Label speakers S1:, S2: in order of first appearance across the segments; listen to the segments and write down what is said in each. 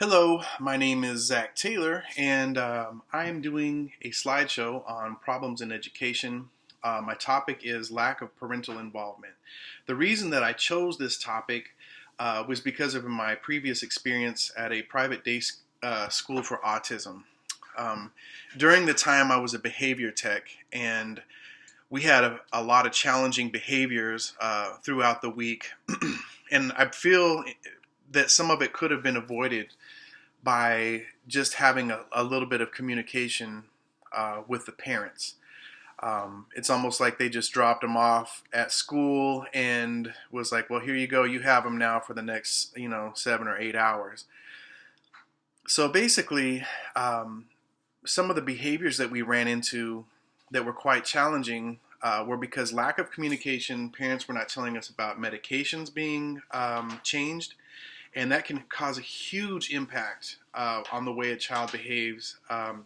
S1: Hello, my name is Zach Taylor, and I am doing a slideshow on problems in education. My topic is lack of parental involvement. The reason that I chose this topic was because of my previous experience at a private day school for autism. Um, During the time I was a behavior tech, and we had a lot of challenging behaviors throughout the week, and I feel that some of it could have been avoided by just having a little bit of communication with the parents. It's almost like they just dropped them off at school and was like, well, here you go. You have them now for the next, 7 or 8 hours. So basically, some of the behaviors that we ran into that were quite challenging were because lack of communication. Parents were not telling us about medications being changed, and that can cause a huge impact on the way a child behaves,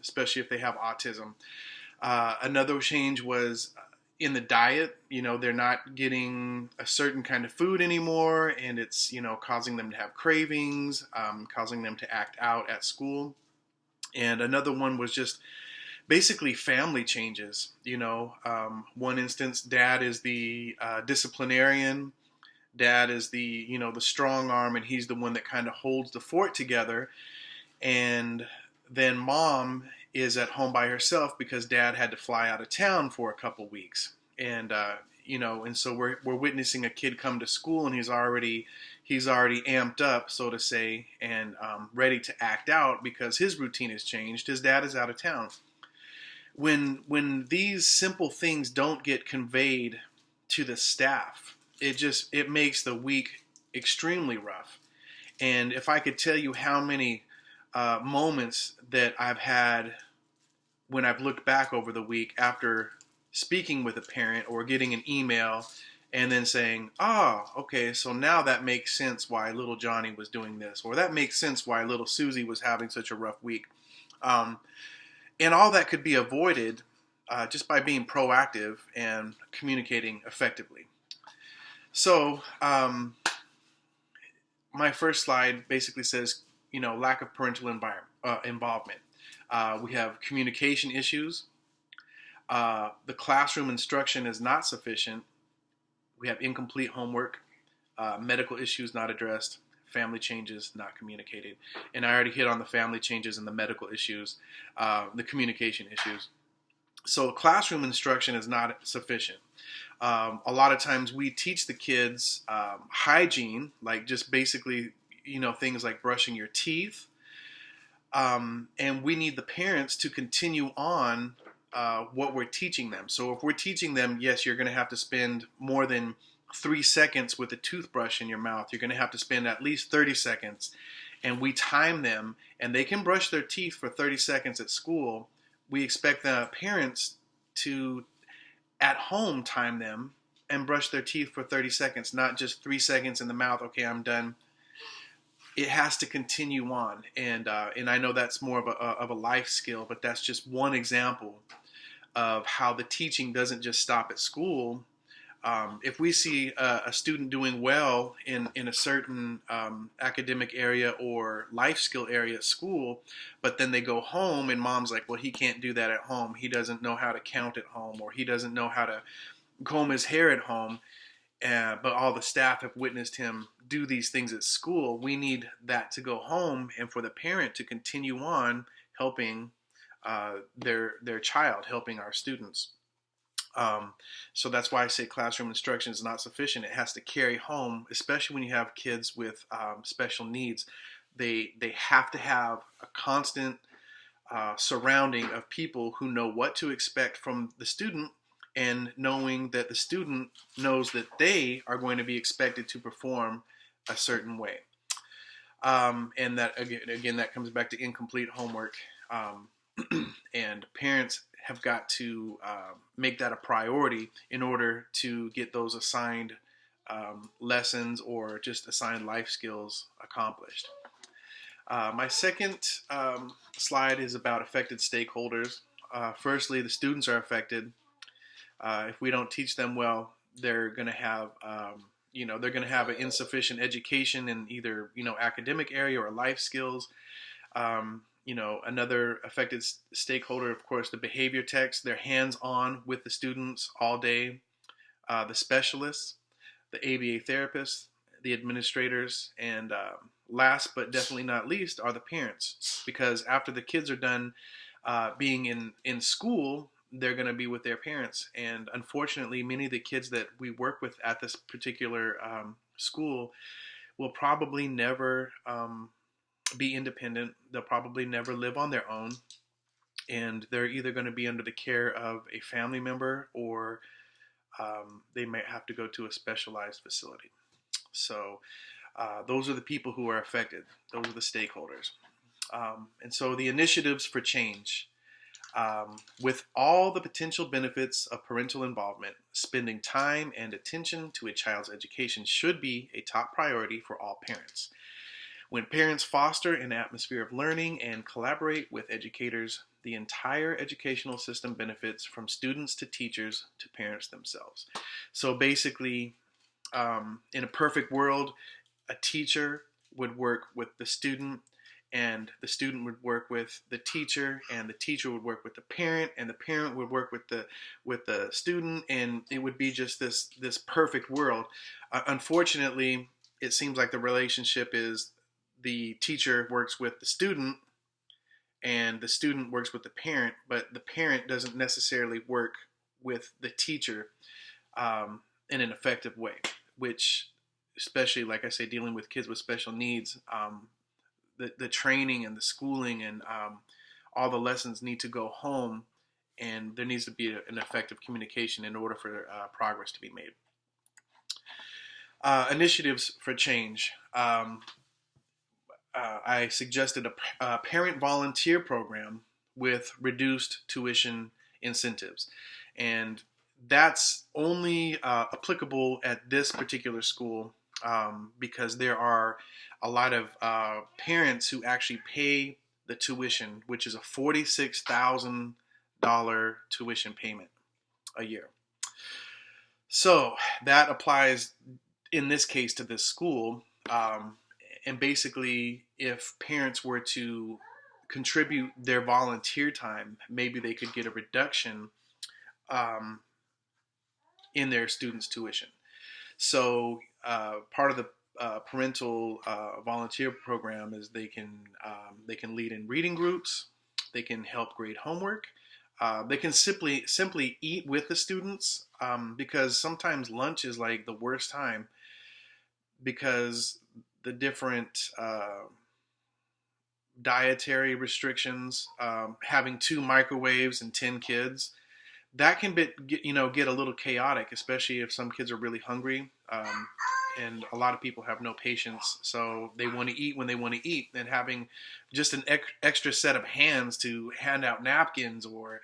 S1: especially if they have autism. Another change was in the diet. They're not getting a certain kind of food anymore, and it's causing them to have cravings, causing them to act out at school. And another one was just basically family changes. One instance, dad is the disciplinarian. Dad is the strong arm, and he's the one that kind of holds the fort together. And then mom is at home by herself because dad had to fly out of town for a couple weeks. And so we're witnessing a kid come to school, and he's already amped up, so to say, and ready to act out because his routine has changed. His dad is out of town. When these simple things don't get conveyed to the staff, it makes the week extremely rough. And if I could tell you how many moments that I've had when I've looked back over the week after speaking with a parent or getting an email and then saying, oh, okay, so now that makes sense why little Johnny was doing this, or that makes sense why little Susie was having such a rough week. And all that could be avoided just by being proactive and communicating effectively. So, my first slide basically says, lack of parental involvement. We have communication issues. The classroom instruction is not sufficient. We have incomplete homework, medical issues not addressed, family changes not communicated. And I already hit on the family changes and the medical issues, the communication issues. So classroom instruction is not sufficient. A lot of times we teach the kids hygiene, like just basically, things like brushing your teeth. And we need the parents to continue on what we're teaching them. So if we're teaching them, yes, you're going to have to spend more than 3 seconds with a toothbrush in your mouth. You're going to have to spend at least 30 seconds. And we time them, and they can brush their teeth for 30 seconds at school. We expect the parents to, at home, time them and brush their teeth for 30 seconds, not just 3 seconds in the mouth. Okay, I'm done. It has to continue on, and I know that's more of a life skill, but that's just one example of how the teaching doesn't just stop at school. If we see a student doing well in a certain academic area or life skill area at school, but then they go home and mom's like, well, he can't do that at home. He doesn't know how to count at home, or he doesn't know how to comb his hair at home. But all the staff have witnessed him do these things at school. We need that to go home, and for the parent to continue on helping their child, helping our students. So that's why I say classroom instruction is not sufficient. It has to carry home, especially when you have kids with special needs. They have to have a constant surrounding of people who know what to expect from the student, and knowing that the student knows that they are going to be expected to perform a certain way. And that again, that comes back to incomplete homework. And parents have got to make that a priority in order to get those assigned lessons or just assigned life skills accomplished. My second slide is about affected stakeholders. Firstly, the students are affected. If we don't teach them well, they're going to have they're going to have an insufficient education in either, academic area or life skills. Another affected stakeholder, of course, the behavior techs. They're hands-on with the students all day. The specialists, the ABA therapists, the administrators, and last but definitely not least are the parents, because after the kids are done being in school, they're going to be with their parents. And unfortunately, many of the kids that we work with at this particular school will probably never be independent. They'll probably never live on their own. And they're either going to be under the care of a family member, or they might have to go to a specialized facility. So those are the people who are affected. Those are the stakeholders. And so the initiatives for change. With all the potential benefits of parental involvement, spending time and attention to a child's education should be a top priority for all parents. When parents foster an atmosphere of learning and collaborate with educators, the entire educational system benefits, from students to teachers to parents themselves. So basically, in a perfect world, a teacher would work with the student, and the student would work with the teacher, and the teacher would work with the parent, and the parent would work with the student, and it would be just this perfect world. Unfortunately, it seems like the relationship is the teacher works with the student, and the student works with the parent, but the parent doesn't necessarily work with the teacher in an effective way, which, especially, like I say, dealing with kids with special needs, the training and the schooling and all the lessons need to go home, and there needs to be an effective communication in order for progress to be made. Initiatives for change. I suggested a parent volunteer program with reduced tuition incentives. And that's only applicable at this particular school because there are a lot of parents who actually pay the tuition, which is a $46,000 tuition payment a year. So that applies in this case to this school. And basically, if parents were to contribute their volunteer time, maybe they could get a reduction in their students' tuition. So part of the parental volunteer program is they can lead in reading groups, they can help grade homework, they can simply eat with the students, because sometimes lunch is like the worst time, because the different dietary restrictions, having 2 microwaves and 10 kids, that can get a little chaotic, especially if some kids are really hungry, and a lot of people have no patience, so they want to eat when they want to eat, and having just an extra set of hands to hand out napkins or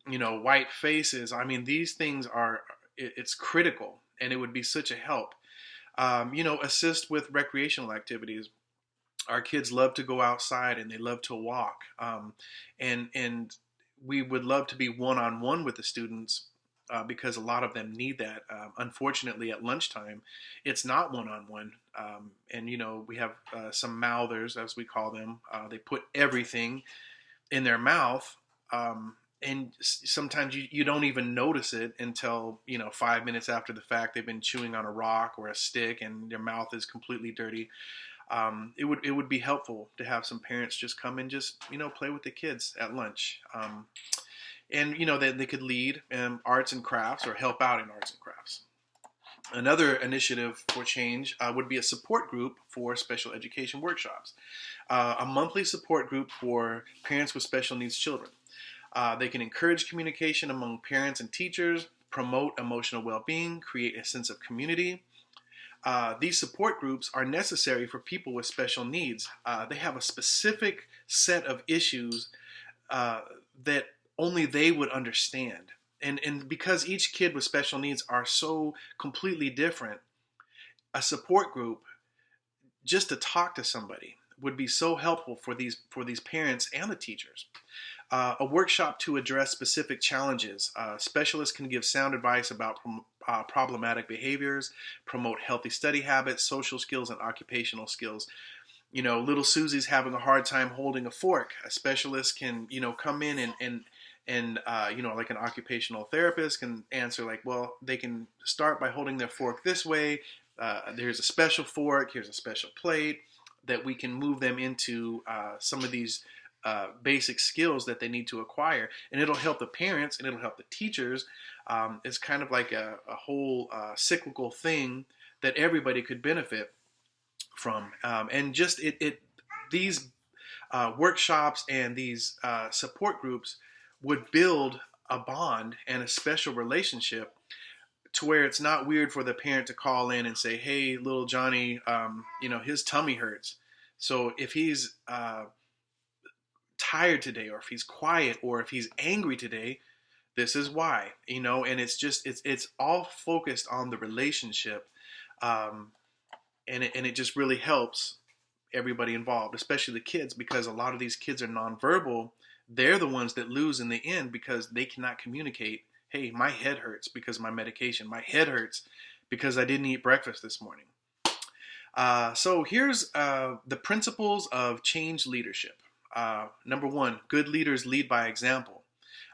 S1: white faces. I mean, these things it's critical, and it would be such a help. Assist with recreational activities. Our kids love to go outside and they love to walk. And we would love to be one-on-one with the students because a lot of them need that. Unfortunately, at lunchtime, it's not one-on-one. And we have some mouthers, as we call them. They put everything in their mouth. And sometimes you don't even notice it until 5 minutes after the fact. They've been chewing on a rock or a stick, and their mouth is completely dirty. It would be helpful to have some parents just come and just play with the kids at lunch, and they could lead arts and crafts or help out in arts and crafts. Another initiative for change would be a support group for special education workshops, a monthly support group for parents with special needs children. They can encourage communication among parents and teachers, promote emotional well-being, create a sense of community. These support groups are necessary for people with special needs. They have a specific set of issues that only they would understand. And because each kid with special needs are so completely different, a support group, just to talk to somebody, would be so helpful for these parents and the teachers. A workshop to address specific challenges. Specialists can give sound advice about problematic behaviors, promote healthy study habits, social skills, and occupational skills. Little Susie's having a hard time holding a fork. A specialist can, come in and like an occupational therapist can answer like, well, they can start by holding their fork this way. There's a special fork. Here's a special plate that we can move them into some of these basic skills that they need to acquire, and it'll help the parents and it'll help the teachers. It's kind of like a whole cyclical thing that everybody could benefit from, and just these workshops and these support groups would build a bond and a special relationship to where it's not weird for the parent to call in and say, hey, little Johnny, his tummy hurts. So if he's tired today, or if he's quiet, or if he's angry today, this is why. And it's all focused on the relationship, and it just really helps everybody involved, especially the kids, because a lot of these kids are nonverbal. They're the ones that lose in the end because they cannot communicate. Hey, my head hurts because of my medication. My head hurts because I didn't eat breakfast this morning. So here's the principles of change leadership. Number one, good leaders lead by example.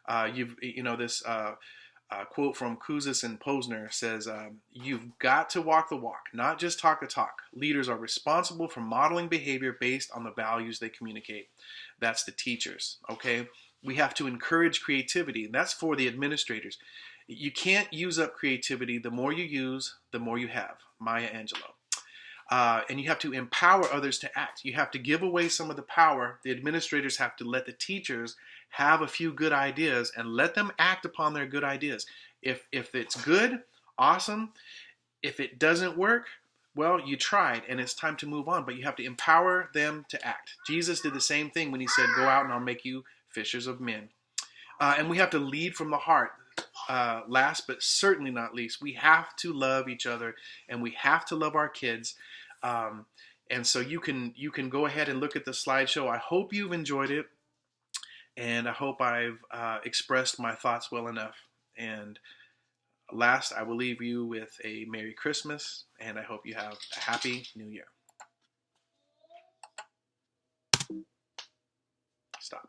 S1: This quote from Kouzes and Posner says, you've got to walk the walk, not just talk the talk. Leaders are responsible for modeling behavior based on the values they communicate. That's the teachers, okay? We have to encourage creativity, and that's for the administrators. You can't use up creativity. The more you use, the more you have. Maya Angelou. And you have to empower others to act. You have to give away some of the power. The administrators have to let the teachers have a few good ideas and let them act upon their good ideas. If it's good, awesome. If it doesn't work, well, you tried and it's time to move on, but you have to empower them to act. Jesus did the same thing when he said, go out and I'll make you fishers of men. And we have to lead from the heart. Last but certainly not least, we have to love each other and we have to love our kids. And so you can go ahead and look at the slideshow. I hope you've enjoyed it, and I hope I've expressed my thoughts well enough. And last, I will leave you with a Merry Christmas, and I hope you have a Happy New Year. Stop.